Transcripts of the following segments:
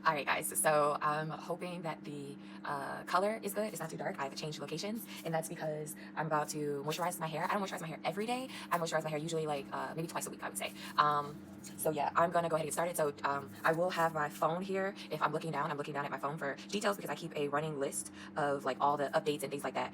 Alright guys, so I'm hoping that the color is good. It's not too dark. I have to change locations, and that's because I'm about to moisturize my hair. I don't moisturize my hair every day. I moisturize my hair usually like maybe twice a week, I would say. So yeah, I'm gonna go ahead and get started. So I will have my phone here. If I'm looking down at my phone for details because I keep a running list of like all the updates and things like that.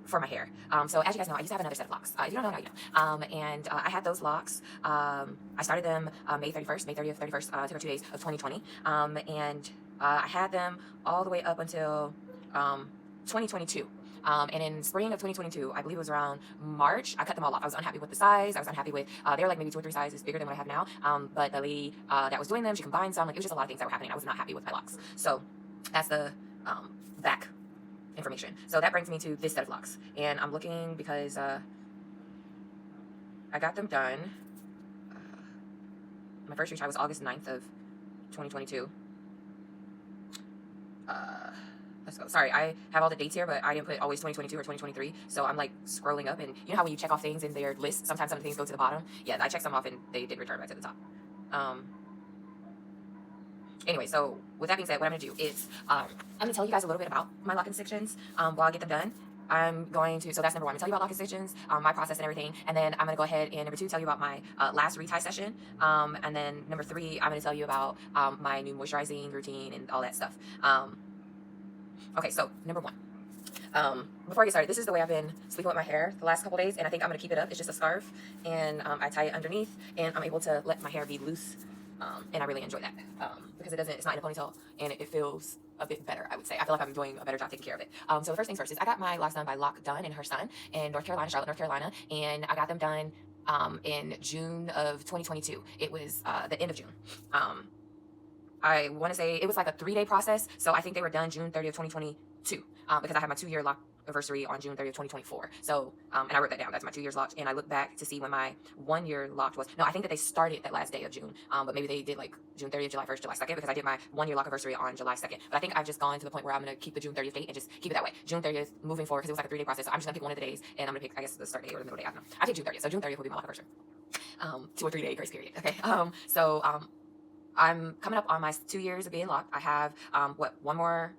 For my hair. So as you guys know, I used to have another set of locks. If you don't know, now you know. And I had those locks. I started them May 30th, 31st, took 2 days of 2020. And I had them all the way up until 2022. And in spring of 2022, I believe it was around March, I cut them all off. I was unhappy with the size. I was unhappy with, they were like maybe 2 or 3 sizes bigger than what I have now. But the lady that was doing them, she combined some. Like, it was just a lot of things that were happening. I was not happy with my locks. So that's the back information. So that brings me to this set of locks, and I'm looking because I got them done. My first retry was August 9th of 2022. Let's go. Sorry, I have all the dates here, but I didn't put always 2022 or 2023. So I'm like scrolling up, and you know how when you check off things in their list, sometimes some of the things go to the bottom. Yeah, I checked some off, and they did return back to the top. Anyway, so with that being said, what I'm going to do is I'm going to tell you guys a little bit about my lock extensions while I get them done. I'm going to, so that's number one, I'm going to tell you about lock extensions, my process and everything, and then I'm going to go ahead and number two, tell you about my last retie session, and then number three, I'm going to tell you about my new moisturizing routine and all that stuff. Okay, so number one. Before I get started, this is the way I've been sleeping with my hair the last couple days, and I think I'm going to keep it up. It's just a scarf, and I tie it underneath, and I'm able to let my hair be loose. And I really enjoy that because it's not in a ponytail, and it feels a bit better, I would say. I feel like I'm doing a better job taking care of it. So the first things first is I got my locks done by Lock Dunn and her son in North Carolina, Charlotte, North Carolina, and I got them done in June of 2022. It was the end of June. I want to say it was like a 3-day process, so I think they were done June 30th, 2022 because I had my 2-year lock anniversary on June 30th, 2024. So, and I wrote that down. That's my 2 years locked. And I looked back to see when my 1 year locked was. No, I think that they started that last day of June. But maybe they did like June 30th, July 1st, July 2nd, because I did my 1 year lock anniversary on July 2nd. But I think I've just gone to the point where I'm going to keep the June 30th date and just keep it that way. June 30th moving forward, because it was like a 3-day process. So I'm just going to pick one of the days, and I'm going to pick, I guess, the start date or the middle day. I don't know. I picked June 30th. So June 30th will be my lock anniversary. 2 or 3 day grace period. Okay. I'm coming up on my 2 years of being locked. I have, one more.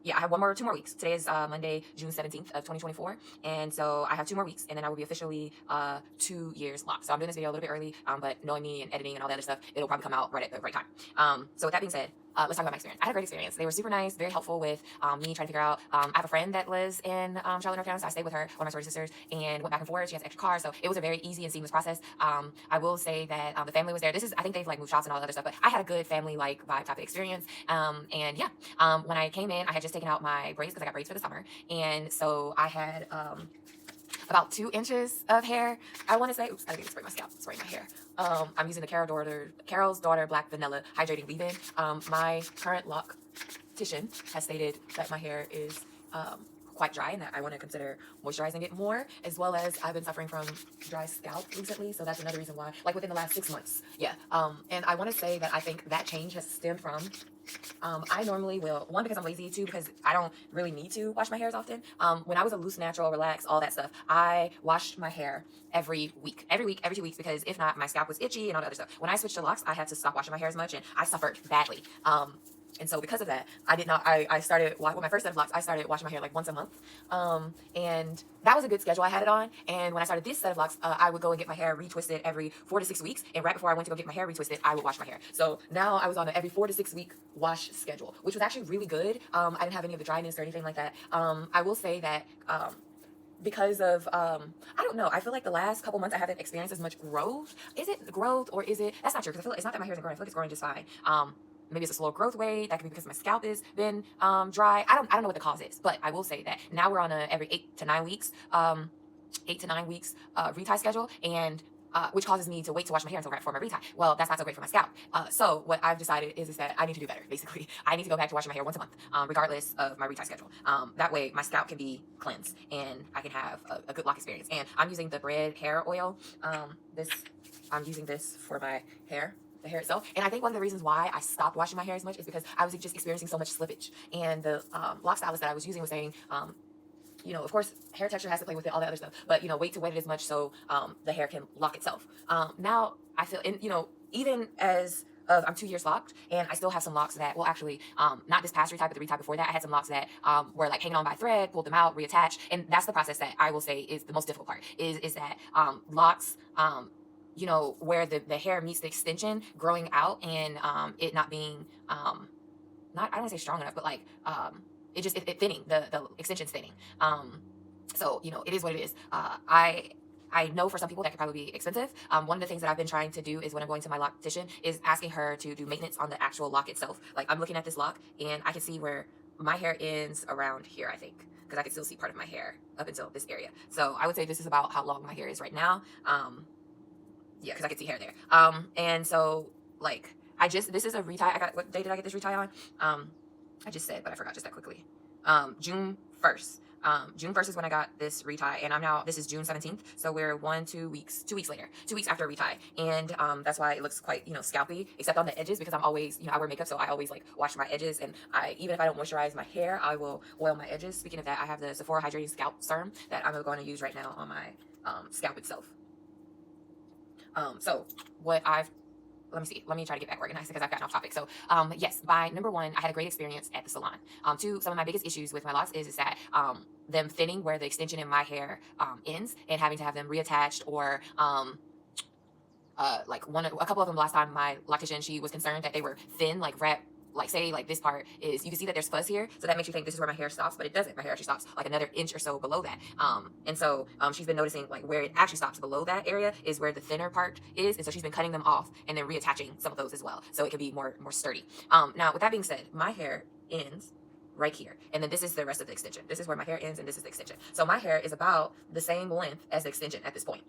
Yeah, I have 2 more weeks. Today is Monday, June 17th of 2024. And so I have 2 more weeks, and then I will be officially 2 years locked. So I'm doing this video a little bit early, but knowing me and editing and all that other stuff, it'll probably come out right at the right time. So with that being said, let's talk about my experience. I had a great experience. They were super nice, very helpful with me trying to figure out. I have a friend that lives in Charlotte, North Carolina, so I stayed with her, one of my sorority sisters, and went back and forth. She has an extra car, so it was a very easy and seamless process. I will say that the family was there. I think they've like moved shops and all that other stuff, but I had a good family-like vibe type of experience. And yeah, when I came in, I had just taken out my braids because I got braids for the summer, and so I had about 2 inches of hair. I want to say, oops, I didn't spray my scalp, spray my hair. I'm using the Carol's Daughter Black Vanilla Hydrating Leave-In. My current loctician has stated that my hair is quite dry and that I want to consider moisturizing it more, as well as I've been suffering from dry scalp recently, so that's another reason why, like within the last 6 months. Yeah. And I want to say that I think that change has stemmed from I normally will, one, because I'm lazy, 2, because I don't really need to wash my hair as often. When I was a loose, natural, relaxed, all that stuff, I washed my hair every week, every 2 weeks, because if not, my scalp was itchy and all that other stuff. When I switched to locks, I had to stop washing my hair as much, and I suffered badly. And so because of that, I started, with my first set of locks, I started washing my hair like once a month. And that was a good schedule I had it on. And when I started this set of locks, I would go and get my hair retwisted every 4 to 6 weeks. And right before I went to go get my hair retwisted, I would wash my hair. So now I was on an every 4 to 6 week wash schedule, which was actually really good. I didn't have any of the dryness or anything like that. I will say that, because of I don't know, I feel like the last couple months I haven't experienced as much growth. Is it growth, or is it, that's not true, because I feel like it's not that my hair isn't growing. I feel like it's growing just fine. Maybe it's a slow growth rate. That could be because my scalp has been dry. I don't know what the cause is, but I will say that now we're on a every 8 to 9 weeks retie schedule, and which causes me to wait to wash my hair until right before my retie. Well, that's not so great for my scalp. So what I've decided is that I need to do better. Basically, I need to go back to washing my hair once a month, regardless of my retie schedule. That way my scalp can be cleansed and I can have a good lock experience. And I'm using the Bread hair oil. I'm using this for my hair. The hair itself. And I think one of the reasons why I stopped washing my hair as much is because I was just experiencing so much slippage. And the lock stylist that I was using was saying, you know, of course, hair texture has to play with it, all that other stuff. But, you know, wait to wet it as much so the hair can lock itself. Now I feel, and, you know, even as I'm 2 years locked, and I still have some locks that, well, actually, not this past retie, but the retie before that, I had some locks that were like hanging on by a thread, pulled them out, reattached, and that's the process that I will say is the most difficult part. Is that locks, you know, where the hair meets the extension, growing out, and it not being not, I don't want to say strong enough, but like it thinning, the extension's thinning. So, you know, it is what it is. I know for some people that could probably be expensive. One of the things that I've been trying to do is when I'm going to my loctician is asking her to do maintenance on the actual lock itself. Like, I'm looking at this lock and I can see where my hair ends around here, I think, because I can still see part of my hair up until this area. So I would say this is about how long my hair is right now. Yeah, because I can see hair there. And so, like, this is a retie. What day did I get this retie on? I just said, but I forgot just that quickly. June 1st. June 1st is when I got this retie, and this is June 17th, so we're 2 weeks later, 2 weeks after a retie, and that's why it looks quite, you know, scalpy, except on the edges, because I'm always, you know, I wear makeup, so I always like wash my edges, and even if I don't moisturize my hair, I will oil my edges. Speaking of that, I have the Sephora Hydrating Scalp Serum that I'm going to use right now on my scalp itself. So what let me see. Let me try to get back organized because I've gotten off topic. So, yes, by number one, I had a great experience at the salon. Two, some of my biggest issues with my locks is that them thinning where the extension in my hair ends and having to have them reattached or like a couple of them last time my loctician, she was concerned that they were thin, like wrap. Like, say, like this part is, you can see that there's fuzz here, so that makes you think this is where my hair stops, but it doesn't. My hair actually stops like another inch or so below that. And so she's been noticing like where it actually stops below that area is where the thinner part is, and so she's been cutting them off and then reattaching some of those as well, so it can be more sturdy. Now, with that being said, my hair ends right here, and then this is the rest of the extension. This is where my hair ends, and this is the extension. So my hair is about the same length as the extension at this point.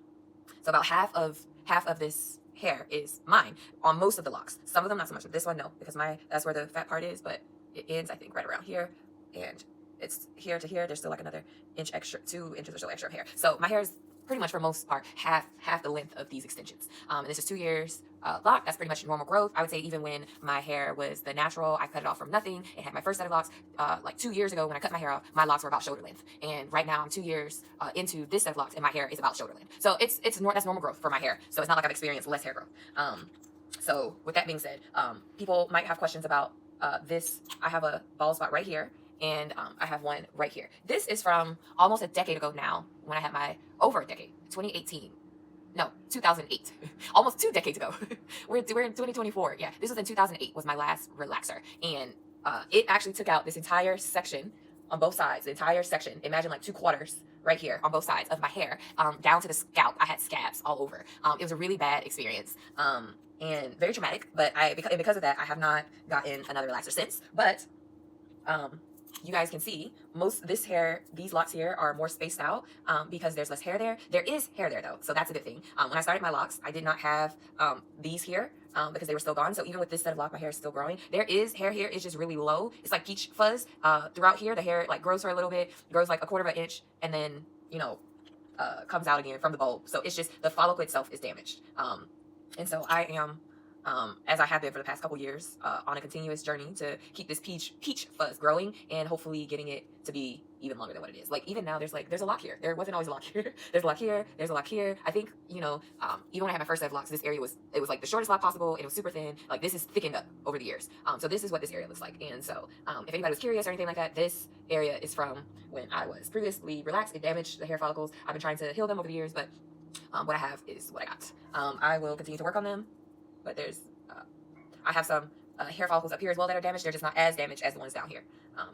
So about half of this hair is mine on most of the locks. Some of them not so much. This one, no, because that's where the fat part is, but it ends, I think, right around here, and it's here to here. There's still like another inch extra, 2 inches or so extra of hair. So my hair is pretty much, for most part, half the length of these extensions. And this is 2 years lock. That's pretty much normal growth. I would say even when my hair was the natural, I cut it off from nothing and had my first set of locks. Like 2 years ago when I cut my hair off, my locks were about shoulder length. And right now I'm 2 years into this set of locks and my hair is about shoulder length. So that's normal growth for my hair. So it's not like I've experienced less hair growth. So with that being said, people might have questions about this. I have a bald spot right here, and I have one right here. This is from almost a decade ago now, when I had over a decade, 2018. No, 2008. Almost 2 decades ago. we're in 2024. Yeah, this was in 2008 was my last relaxer. And it actually took out this entire section on both sides, the entire section. Imagine like 2 quarters right here on both sides of my hair, down to the scalp. I had scabs all over. It was a really bad experience. And very traumatic, but because of that, I have not gotten another relaxer since. But you guys can see these locks here are more spaced out because there's less hair there. There is hair there though, so that's a good thing. When I started my locks, I did not have these here because they were still gone. So even with this set of lock, my hair is still growing. There is hair here, it's just really low. It's like peach fuzz throughout here. The hair like grows for a little bit, grows like 1/4 of an inch, and then, you know, comes out again from the bulb. So it's just the follicle itself is damaged. And so I am, as I have been for the past couple years, on a continuous journey to keep this peach fuzz growing and hopefully getting it to be even longer than what it is. Like, even now, there's a lock here. There wasn't always a lock here. There's a lock here. There's a lock here. I think, you know, even when I had my first set of locks, this area was like the shortest lock possible. It was super thin. Like, this is thickened up over the years. So this is what this area looks like. And so if anybody was curious or anything like that, this area is from when I was previously relaxed. It damaged the hair follicles. I've been trying to heal them over the years, but what I have is what I got. I will continue to work on them, but I have some hair follicles up here as well that are damaged. They're just not as damaged as the ones down here.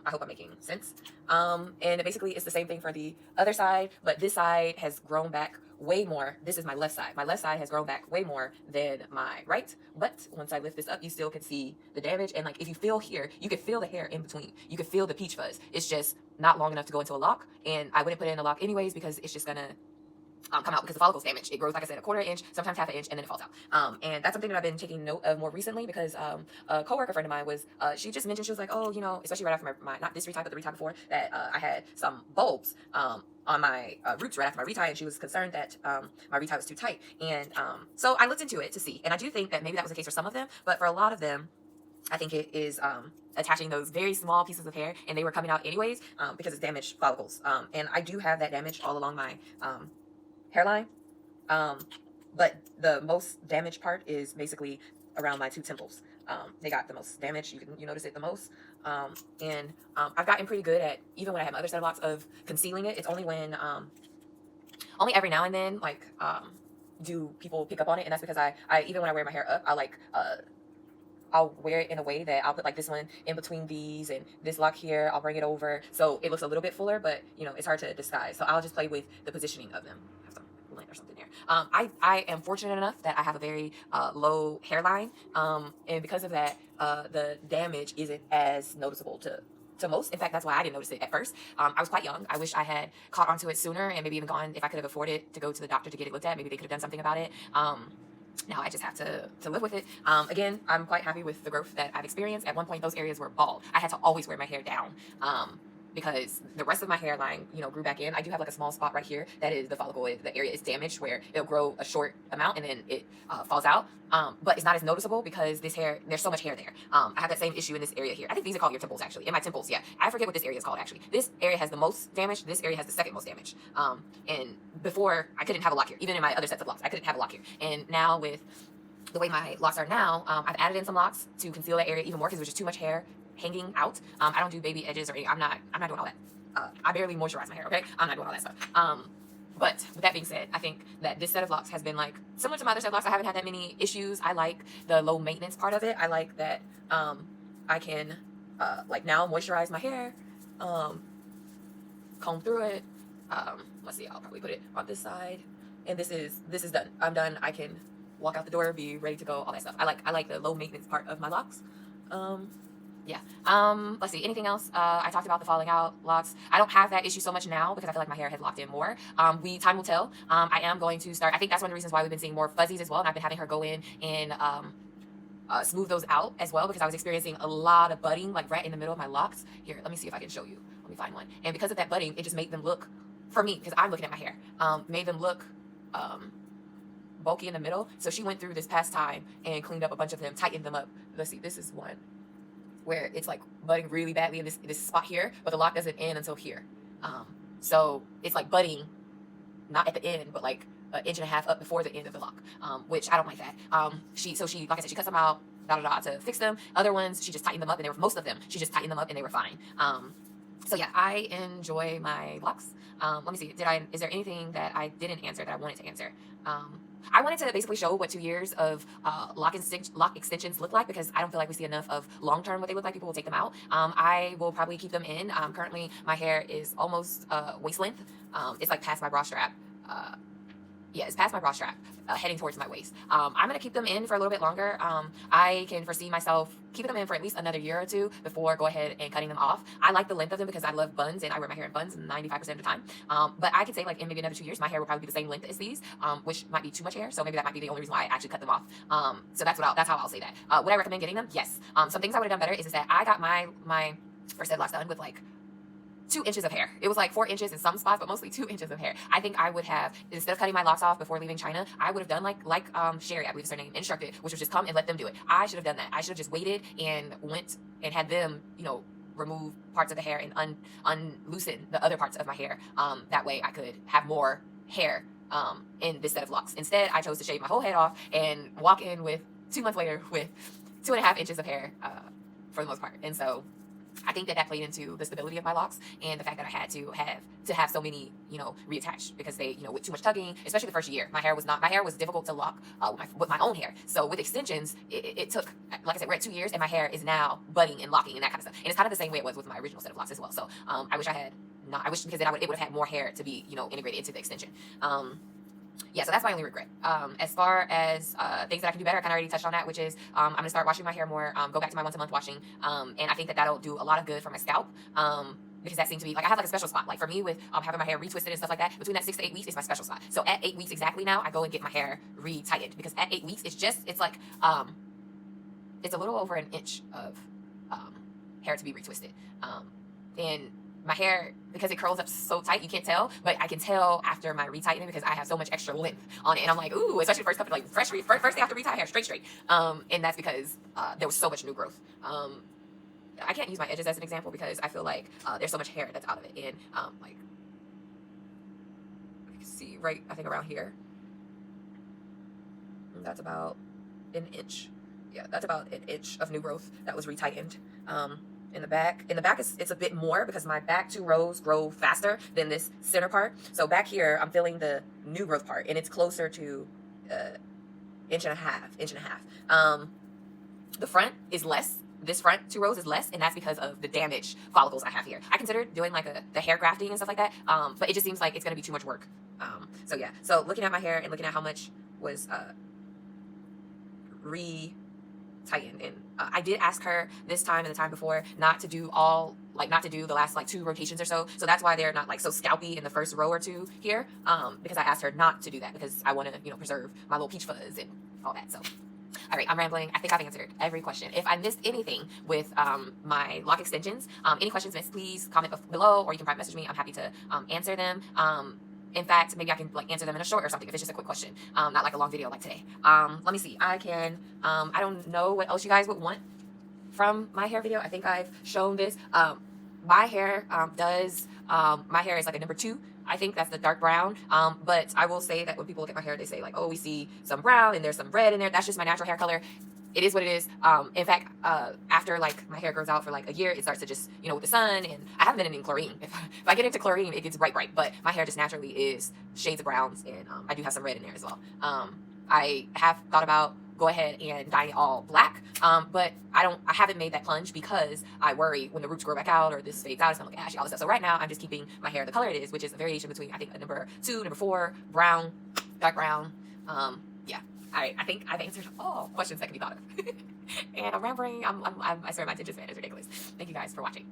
I hope I'm making sense. And basically it's the same thing for the other side, but this side has grown back way more. This is my left side. My left side has grown back way more than my right. But once I lift this up, you still can see the damage. And like, if you feel here, you can feel the hair in between. You can feel the peach fuzz. It's just not long enough to go into a lock. And I wouldn't put it in a lock anyways because it's just gonna come out because the follicle's damaged. It grows, like I said, 1/4 inch, sometimes 1/2 inch, and then it falls out. And that's something that I've been taking note of more recently because a coworker friend of mine was, she just mentioned, she was like, oh, you know, especially right after my not this retie, but the retie before, that I had some bulbs on my roots right after my retie, and she was concerned that my retie was too tight. And so I looked into it to see, and I do think that maybe that was the case for some of them, but for a lot of them, I think it is attaching those very small pieces of hair, and they were coming out anyways because it's damaged follicles. And I do have that damage all along my hairline, but the most damaged part is basically around my two temples. They got the most damage. You notice it the most. I've gotten pretty good at, even when I have my other set of locks, of concealing it. It's only when only every now and then, like, do people pick up on it, and that's because I even when I wear my hair up, I'll wear it in a way that I'll put like this one in between these, and this lock here, I'll bring it over so it looks a little bit fuller, but you know, it's hard to disguise. So I'll just play with the positioning of them. I have some lint or something there. I am fortunate enough that I have a very low hairline, and because of that, the damage isn't as noticeable to most. In fact, that's why I didn't notice it at first. I was quite young. I wish I had caught onto it sooner and maybe even gone, if I could have afforded to go to the doctor to get it looked at, maybe they could have done something about it. Now I just have to live with it. Again, I'm quite happy with the growth that I've experienced. At one point, those areas were bald. I had to always wear my hair down. Because the rest of my hairline, you know, grew back in. I do have like a small spot right here that is the follicle. The area is damaged where it'll grow a short amount and then it falls out. But it's not as noticeable because this hair, there's so much hair there. I have that same issue in this area here. I think these are called your temples, actually. In my temples, yeah. I forget what this area is called, actually. This area has the most damage. This area has the second most damage. And before, I couldn't have a lock here. Even in my other sets of locks, I couldn't have a lock here. And now with the way my locks are now, I've added in some locks to conceal that area even more because there's just too much hair hanging out. I don't do baby edges or anything. I'm not doing all that. I barely moisturize my hair, okay? I'm not doing all that stuff. But with that being said, I think that this set of locks has been like similar to my other set of locks. I haven't had that many issues. I like the low maintenance part of it. I like that I can like now moisturize my hair, comb through it. Let's see, I'll probably put it on this side. And this is done. I'm done. I can walk out the door, be ready to go, all that stuff. I like the low maintenance part of my locks. Yeah. Let's see, anything else? I talked about the falling out locks. I don't have that issue so much now because I feel like my hair has locked in more. Time will tell. I am going to start, I think that's one of the reasons why we've been seeing more fuzzies as well, and I've been having her go in and smooth those out as well, because I was experiencing a lot of budding like right in the middle of my locks. Here, let me see if I can show you. Let me find one. And because of that budding, it just made them look, for me, because I'm looking at my hair, made them look bulky in the middle. So she went through this past time and cleaned up a bunch of them, tightened them up. Let's see, this is one where it's like budding really badly in this spot here, but the lock doesn't end until here. So it's like budding, not at the end, but like an inch and a half up before the end of the lock, which I don't like that. She, like I said, she cut them out, to fix them. Other ones, she just tightened them up, and most of them, she just tightened them up and they were fine. So yeah, I enjoy my locks. Let me see, is there anything that I didn't answer that I wanted to answer? I wanted to basically show what 2 years of lock extensions look like, because I don't feel like we see enough of long-term what they look like. People will take them out. I will probably keep them in. Currently, my hair is almost waist length. It's like past my bra strap. Yeah, it's past my bra strap, heading towards my waist. I'm going to keep them in for a little bit longer. I can foresee myself keeping them in for at least another year or two before go ahead and cutting them off. I like the length of them because I love buns, and I wear my hair in buns 95% of the time. But I could say like in maybe another 2 years, my hair will probably be the same length as these, which might be too much hair. So maybe that might be the only reason why I actually cut them off. So that's how I'll say that. Would I recommend getting them? Yes. Some things I would have done better is that I got my first set of locks done with like 2 inches of hair. It was like 4 inches in some spots, but mostly 2 inches of hair. I think I would have, instead of cutting my locks off before leaving China, I would have done like Sherry, I believe is her name, instructed, which was just come and let them do it. I should have done that. I should have just waited and went and had them, you know, remove parts of the hair and unloosen the other parts of my hair. That way I could have more hair in this set of locks. Instead, I chose to shave my whole head off and walk in with 2 months later with 2.5 inches of hair for the most part. And so I think that played into the stability of my locks and the fact that I had to have so many, you know, reattached, because they, you know, with too much tugging, especially the first year, my hair was difficult to lock with my own hair. So with extensions, it took, like I said, we're at 2 years and my hair is now budding and locking and that kind of stuff. And it's kind of the same way it was with my original set of locks as well. So I wish because then it would have had more hair to be, you know, integrated into the extension. Yeah, so that's my only regret. As far as things that I can do better, I kind of already touched on that, which is I'm going to start washing my hair more, go back to my once-a-month washing, and I think that that'll do a lot of good for my scalp, because that seems to be, like, I have like a special spot. Like for me with having my hair retwisted and stuff like that, between that 6 to 8 weeks is my special spot. So at 8 weeks exactly now, I go and get my hair re-tightened, because at 8 weeks, it's like, it's a little over an inch of hair to be retwisted. And my hair, because it curls up so tight, you can't tell, but I can tell after my retightening because I have so much extra length on it. And I'm like, ooh, especially the first couple, like first day after retie hair, straight. And that's because there was so much new growth. I can't use my edges as an example because I feel like there's so much hair that's out of it. And like, you can see right, I think around here, that's about an inch yeah, that's about an inch of new growth that was retightened. In the back, it's a bit more because my back 2 rows grow faster than this center part. So back here, I'm feeling the new growth part, and it's closer to inch and a half. The front is less. This front 2 rows is less, and that's because of the damaged follicles I have here. I considered doing like the hair grafting and stuff like that, but it just seems like it's gonna be too much work. So yeah, so looking at my hair and looking at how much was re-tightened, and I did ask her this time and the time before not to do the last like 2 rotations or so. So that's why they're not like so scalpy in the first row or 2 here, because I asked her not to do that because I want to preserve my little peach fuzz and all that. So all right, I'm rambling. I think I've answered every question. If I missed anything with my lock extensions, any questions missed, please comment below, or you can private message me. I'm happy to answer them. In fact, maybe I can like answer them in a short or something if it's just a quick question, not like a long video like today. Let me see. I don't know what else you guys would want from my hair video. I think I've shown this. My hair my hair is like a number 2. I think that's the dark brown. But I will say that when people look at my hair, they say like, oh, we see some brown and there's some red in there. That's just my natural hair color. It is what it is. In fact, after like my hair grows out for like a year, it starts to just, with the sun, and I haven't been in chlorine. If I get into chlorine, it gets bright, but my hair just naturally is shades of browns, and I do have some red in there as well. I have thought about go ahead and dye it all black, but I haven't made that plunge because I worry when the roots grow back out or this fades out, it's gonna look ashy, all this stuff. So right now I'm just keeping my hair the color it is, which is a variation between I think a number 2, number 4, brown, dark brown. Yeah, I think I've answered all questions that can be thought of. And I'm rambling. I swear my attention span is ridiculous. Thank you guys for watching.